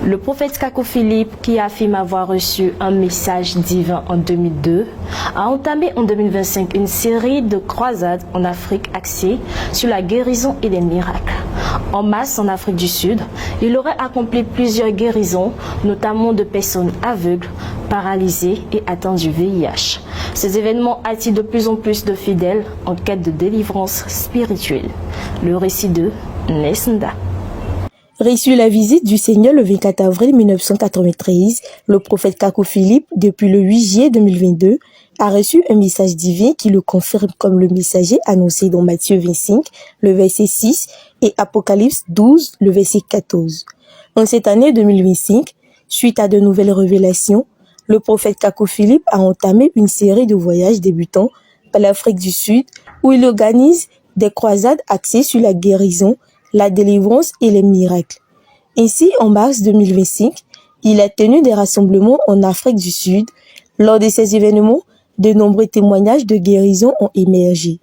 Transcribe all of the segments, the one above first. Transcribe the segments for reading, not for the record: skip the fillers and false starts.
Le prophète Kako Philippe, qui affirme avoir reçu un message divin en 2002, a entamé en 2025 une série de croisades en Afrique axée sur la guérison et les miracles. En mars, en Afrique du Sud, il aurait accompli plusieurs guérisons, notamment de personnes aveugles, paralysées et atteintes du VIH. Ces événements attirent de plus en plus de fidèles en quête de délivrance spirituelle. Le récit de Nesnda. Reçu la visite du Seigneur le 24 avril 1993, le prophète Kako Philippe, depuis le 8 juillet 2022, a reçu un message divin qui le confirme comme le messager annoncé dans Matthieu 25, le verset 6, et Apocalypse 12, le verset 14. En cette année 2025, suite à de nouvelles révélations, le prophète Kako Philippe a entamé une série de voyages débutant par l'Afrique du Sud où il organise des croisades axées sur la guérison, la délivrance et les miracles. Ainsi, en mars 2025, il a tenu des rassemblements en Afrique du Sud. Lors de ces événements, de nombreux témoignages de guérison ont émergé.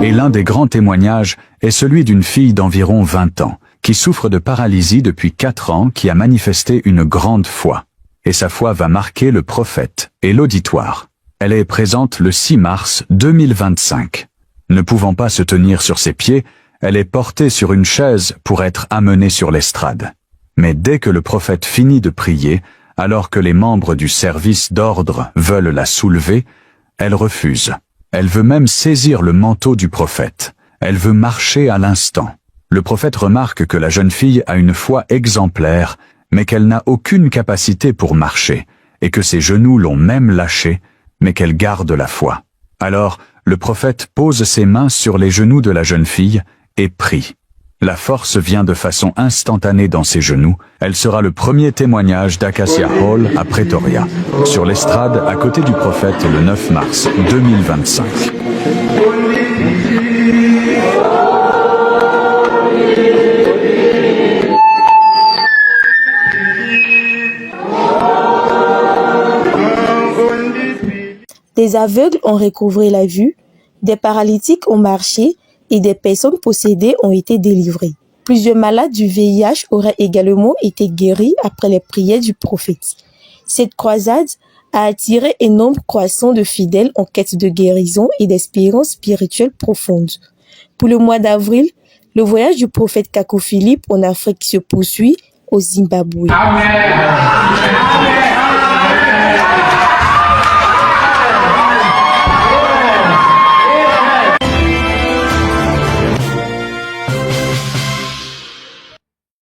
Et l'un des grands témoignages est celui d'une fille d'environ 20 ans, qui souffre de paralysie depuis 4 ans, qui a manifesté une grande foi. Et sa foi va marquer le prophète et l'auditoire. Elle est présente le 6 mars 2025. Ne pouvant pas se tenir sur ses pieds, elle est portée sur une chaise pour être amenée sur l'estrade. Mais dès que le prophète finit de prier, alors que les membres du service d'ordre veulent la soulever, elle refuse. Elle veut même saisir le manteau du prophète. Elle veut marcher à l'instant. Le prophète remarque que la jeune fille a une foi exemplaire, mais qu'elle n'a aucune capacité pour marcher, et que ses genoux l'ont même lâchée, mais qu'elle garde la foi. Alors, le prophète pose ses mains sur les genoux de la jeune fille et prie. La force vient de façon instantanée dans ses genoux. Elle sera le premier témoignage d'Acacia Hall à Pretoria, sur l'estrade à côté du prophète le 9 mars 2025. Des aveugles ont recouvré la vue, des paralytiques ont marché et des personnes possédées ont été délivrées. Plusieurs malades du VIH auraient également été guéris après les prières du prophète. Cette croisade a attiré un nombre croissant de fidèles en quête de guérison et d'espérance spirituelle profonde. Pour le mois d'avril, le voyage du prophète Kako Philippe en Afrique se poursuit au Zimbabwe. Amen.